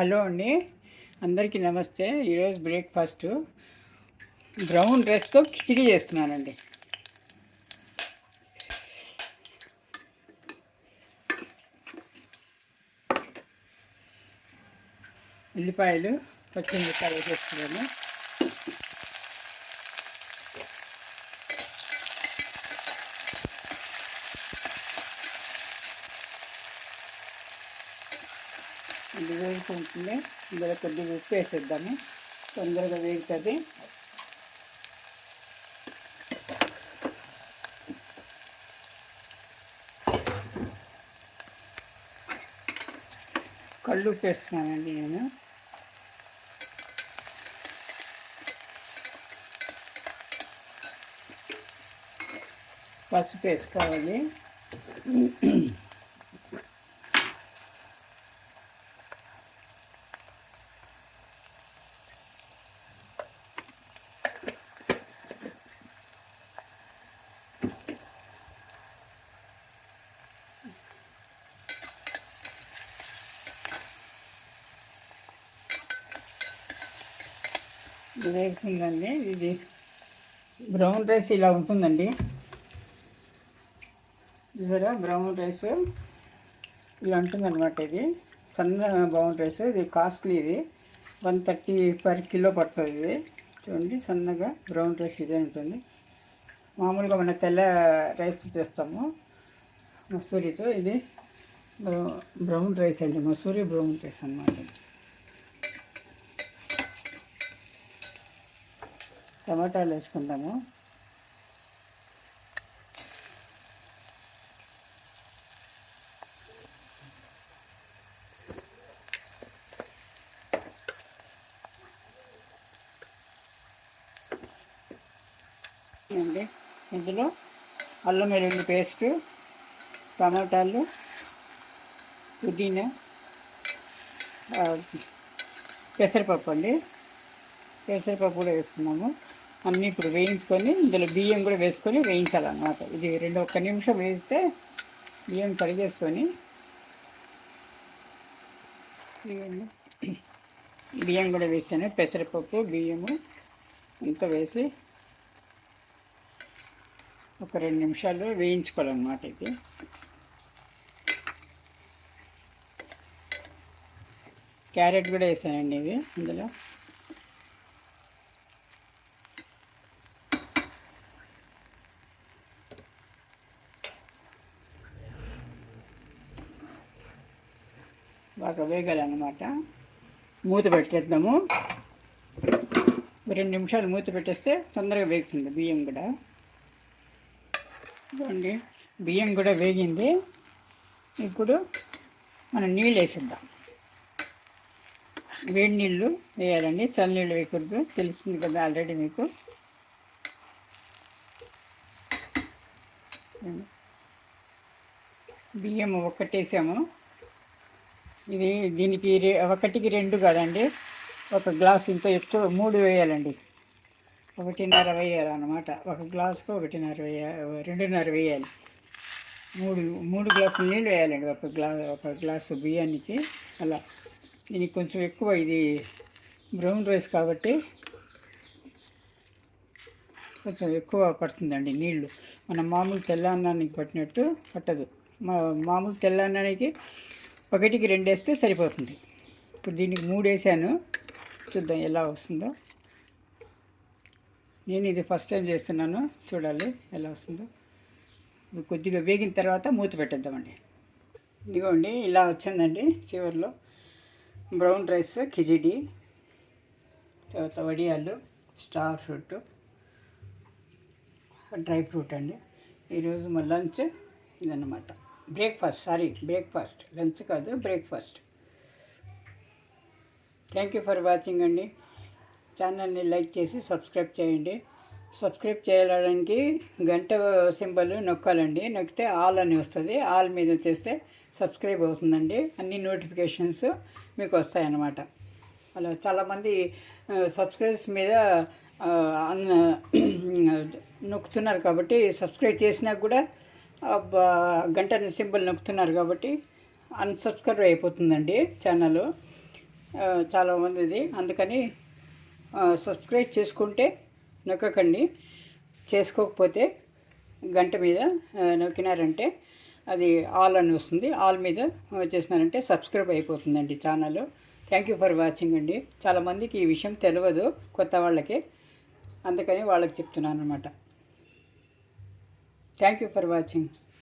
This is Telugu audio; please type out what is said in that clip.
హలో అండి, అందరికీ నమస్తే. ఈరోజు బ్రేక్ఫాస్ట్ బ్రౌన్ రైస్తో కిచిడి చేస్తున్నానండి. ఉల్లిపాయలు, పచ్చిమిరపకాయలు వేసేస్తున్నాను. ఇది వేసుకుంటుంది. ఇందులో కొద్దిగా ఉప్పు వేసేద్దాము, తొందరగా వేగుతుంది. కళ్ళు ఉప్పు వేస్తున్నానండి నేను. పసుపు వేసుకోవాలి. ఇది వేస్తుందండి. ఇది బ్రౌన్ రైస్ ఇలా ఉంటుందండి. చూసారా, బ్రౌన్ రైస్ ఇలా ఉంటుందన్నమాట. ఇది సన్న బ్రౌన్ రైస్. ఇది కాస్ట్లీ. ఇది 130 per kilo పడుతుంది. ఇది చూడండి, సన్నగా బ్రౌన్ రైస్ ఇదే ఉంటుంది. మామూలుగా మన తెల్ల రైస్ చేస్తాము మసూరితో. ఇది బ్రౌన్ రైస్ అండి, మసూరి బ్రౌన్ రైస్ అన్నమాట. టమాటాలు వేసుకుందాము. అండి, ఇందులో అల్లం వెల్లుల్లి పేస్టు, టమాటాలు, పుదీనా, పెసరపప్పు అండి. పెసరపప్పు కూడా వేసుకున్నాము. అన్నీ ఇప్పుడు వేయించుకొని ఇందులో బియ్యం కూడా వేసుకొని వేయించాలన్నమాట. ఇది 1 నిమిషం వేస్తే బియ్యం కడిగేసుకొని, బియ్యం కూడా వేసాను. పెసరపప్పు, బియ్యము అంతా వేసి ఒక 2 నిమిషాలు వేయించుకోవాలన్నమాట. ఇది క్యారెట్ కూడా వేసానండి. ఇది ఇందులో బాగా వేగాలన్నమాట. మూత పెట్టేద్దాము. 2 నిమిషాలు మూత పెట్టేస్తే తొందరగా వేగుతుంది బియ్యం కూడా. చూడండి, బియ్యం కూడా వేగింది. ఇప్పుడు మనం నీళ్ళు వేసిద్దాం. వేడి నీళ్ళు వేయాలండి, చల్ల నీళ్ళు వేయకూడదు. తెలిసింది కదా ఆల్రెడీ మీకు. బియ్యం ఒకటేసాము. ఇది దీనికి 1కి 2 కాదండి, 1 గ్లాస్ ఇంత ఎక్కువ 3 వేయాలండి. 1.5 వేయాలన్నమాట. 1 గ్లాసుకు 1.5 వేయాలి, 2.5 వేయాలి. 3 గ్లాసులు నీళ్ళు వేయాలండి ఒక గ్లాసు బియ్యానికి. అలా దీనికి కొంచెం ఎక్కువ. ఇది బ్రౌన్ రైస్ కాబట్టి కొంచెం ఎక్కువ పడుతుందండి నీళ్ళు. మన మామూలు తెల్ల అన్నానికి పట్టినట్టు పట్టదు. మామూలు తెల్ల అన్నానికి 1కి 2 వేస్తే సరిపోతుంది. ఇప్పుడు దీనికి 3 వేసాను. చూద్దాం ఎలా వస్తుందో. నేను ఇది ఫస్ట్ టైం చేస్తున్నాను, చూడాలి ఎలా వస్తుందో. కొద్దిగా వేగిన తర్వాత మూత పెట్టేద్దామండి. ఇదిగోండి, ఇలా వచ్చిందండి చివరిలో. బ్రౌన్ రైస్, కిచిడి, తర్వాత వడియాలు, స్టార్ ఫ్రూట్, డ్రై ఫ్రూట్ అండి. ఈరోజు మా లంచ్ ఇదన్నమాట. బ్రేక్ఫాస్ట్, లంచ్ కాదు, breakfast. Thank you for watching అండి. ఛానల్ని లైక్ చేసి సబ్స్క్రైబ్ చేయండి. సబ్స్క్రైబ్ చేయడానికి గంట సింబల్ నొక్కాలండి. నొక్కితే ఆల్ అని వస్తుంది. ఆల్ మీద చేస్తే సబ్స్క్రైబ్ అవుతుందండి. అన్ని నోటిఫికేషన్స్ మీకు వస్తాయన్నమాట. అలా చాలామంది సబ్స్క్రైబ్స్ మీద నొక్కుతున్నారు కాబట్టి, సబ్స్క్రైబ్ చేసినా కూడా గంట సింబల్ నొక్కుతున్నారు కాబట్టి అన్సబ్స్క్రైబ్ అయిపోతుందండి ఛానల్. చాలా మందిది. అందుకని సబ్స్క్రైబ్ చేసుకుంటే నొక్కకండి, చేసుకోకపోతే గంట మీద నొక్కినారంటే అది ఆల్ అని వస్తుంది. ఆల్ మీద చేసినారంటే సబ్స్క్రైబ్ అయిపోతుందండి channel. Thank you for watching అండి. చాలామందికి ఈ విషయం తెలియదు, కొత్త వాళ్ళకి, అందుకని వాళ్ళకి చెప్తున్నాను అనమాట. Thank you for watching.